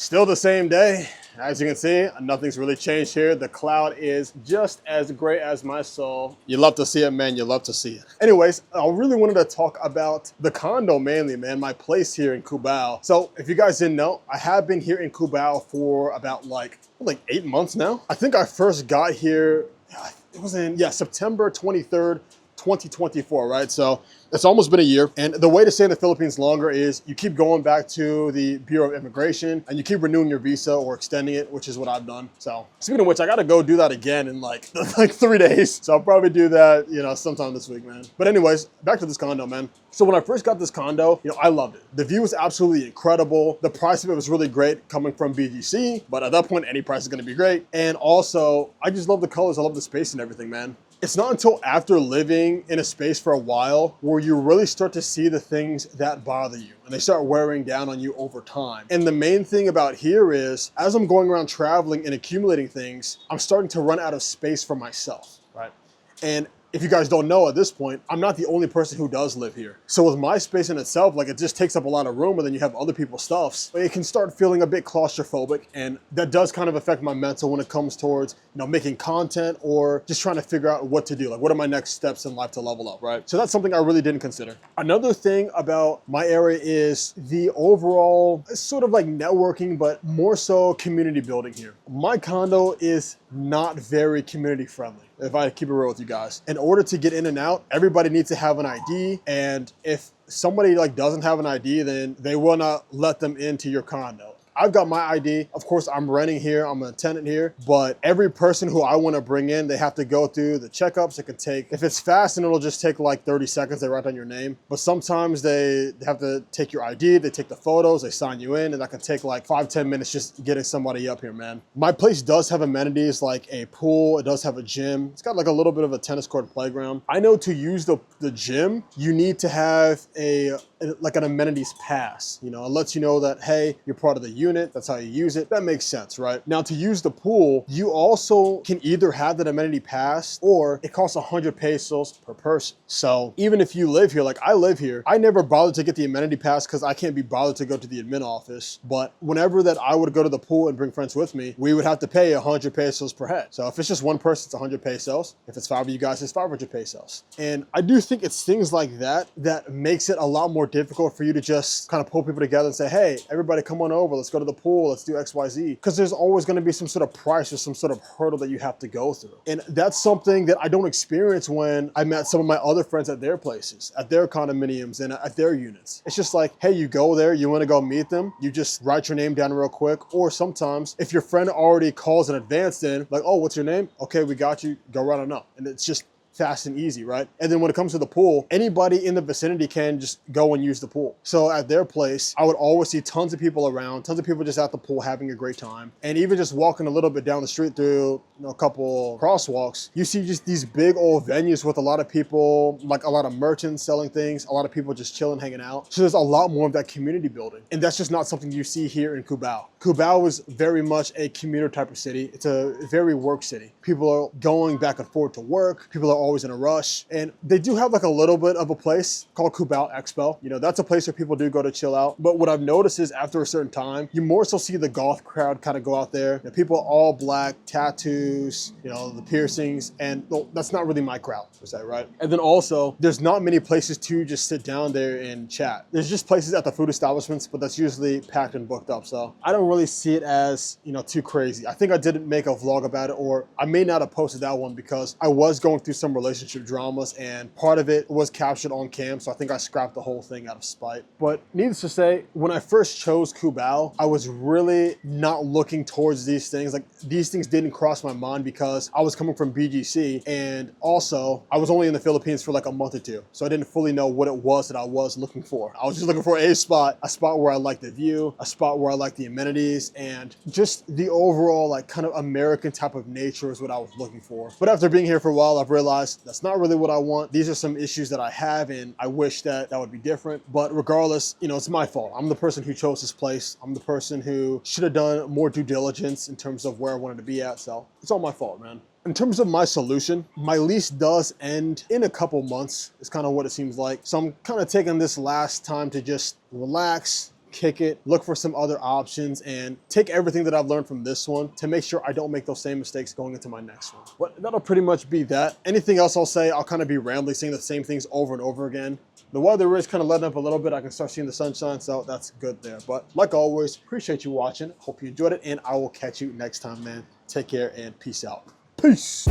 Still the same day. As you can see, nothing's really changed here. The cloud is just as gray as my soul. You love to see it, man. You love to see it. Anyways, I really wanted to talk about the condo mainly, man, my place here in Cubao. So if you guys didn't know, I have been here in Cubao for about like 8 months now. I think I first got here, it was in, September 23rd, 2024, right? So it's almost been a year. And the way to stay in the Philippines longer is you keep going back to the Bureau of Immigration and you keep renewing your visa or extending it, which is what I've done. So speaking of which, I got to go do that again in like 3 days. So I'll probably do that, sometime this week, man. But anyways, back to this condo, man. So when I first got this condo, I loved it. The view was absolutely incredible. The price of it was really great coming from BGC, but at that point, any price is going to be great. And also, I just love the colors. I love the space and everything, man. It's not until after living in a space for a while where you really start to see the things that bother you and they start wearing down on you over time. And the main thing about here is, as I'm going around traveling and accumulating things, I'm starting to run out of space for myself, right? And if you guys don't know at this point, I'm not the only person who does live here. So with my space in itself, like it just takes up a lot of room and then you have other people's stuffs, it can start feeling a bit claustrophobic. And that does kind of affect my mental when it comes towards, making content or just trying to figure out what to do. Like what are my next steps in life to level up, right? So that's something I really didn't consider. Another thing about my area is the overall sort of like networking, but more so community building here. My condo is not very community friendly, if I keep it real with you guys. In order to get in and out, everybody needs to have an ID. And if somebody doesn't have an ID, then they will not let them into your condo. I've got my ID. Of course, I'm renting here. I'm a tenant here. But every person who I want to bring in, they have to go through the checkups. It can take, if it's fast, and it'll just take like 30 seconds. They write down your name. But sometimes they have to take your ID. They take the photos. They sign you in. And that can take like 5-10 minutes just getting somebody up here, man. My place does have amenities like a pool. It does have a gym. It's got like a little bit of a tennis court playground. I know to use the gym, you need to have like an amenities pass. It lets you know that, hey, you're part of the unit. That's how you use it. That makes sense, right? Now to use the pool, you also can either have that amenity pass or it costs 100 pesos per person. So even if you live here, like I live here, I never bothered to get the amenity pass because I can't be bothered to go to the admin office. But whenever that I would go to the pool and bring friends with me, we would have to pay 100 pesos per head. So if it's just one person, it's 100 pesos. If it's 5 of you guys, it's 500 pesos. And I do think it's things like that that makes it a lot more difficult for you to just kind of pull people together and say, hey, everybody come on over, let's go to the pool, let's do XYZ. Because there's always going to be some sort of price or some sort of hurdle that you have to go through. And that's something that I don't experience when I met some of my other friends at their places, at their condominiums and at their units. It's just like, hey, you go there, you want to go meet them, you just write your name down real quick. Or sometimes if your friend already calls in advance, then like, oh, what's your name? Okay, we got you, go right on up. And it's just fast and easy, right? And then when it comes to the pool, anybody in the vicinity can just go and use the pool. So at their place, I would always see tons of people around, tons of people just at the pool having a great time. And even just walking a little bit down the street through a couple crosswalks, you see just these big old venues with a lot of people, like a lot of merchants selling things, a lot of people just chilling, hanging out. So there's a lot more of that community building. And that's just not something you see here in Cubao. Cubao is very much a commuter type of city. It's a very work city. People are going back and forth to work. People are always in a rush. And they do have like a little bit of a place called Cubao Expo. That's a place where people do go to chill out. But what I've noticed is after a certain time, you more so see the goth crowd kind of go out there. People all black, tattoos, the piercings, and that's not really my crowd, per se, right? And then also, there's not many places to just sit down there and chat. There's just places at the food establishments, but that's usually packed and booked up. So I don't really see it as, too crazy. I think I didn't make a vlog about it, or I may not have posted that one because I was going through some relationship dramas and part of it was captured on cam. So I think I scrapped the whole thing out of spite. But needless to say, when I first chose Cubao, I was really not looking towards these things. Like these things didn't cross my mind because I was coming from BGC. And also I was only in the Philippines for like a month or two. So I didn't fully know what it was that I was looking for. I was just looking for a spot where I liked the view, a spot where I liked the amenities, and just the overall like kind of American type of nature is what I was looking for. But after being here for a while, I've realized that's not really what I want. These are some issues that I have and I wish that would be different. But regardless, it's my fault. I'm the person who chose this place. I'm the person who should have done more due diligence in terms of where I wanted to be at. So it's all my fault, man. In terms of my solution, my lease does end in a couple months. It's kind of what it seems like. So I'm kind of taking this last time to just relax, kick it, look for some other options, and take everything that I've learned from this one to make sure I don't make those same mistakes going into my next one. But that'll pretty much be that. Anything else I'll say, I'll kind of be rambling, saying the same things over and over again. The weather is kind of letting up a little bit. I can start seeing the sunshine, so that's good there. But like always, appreciate you watching. Hope you enjoyed it, and I will catch you next time, man. Take care and peace out. Peace.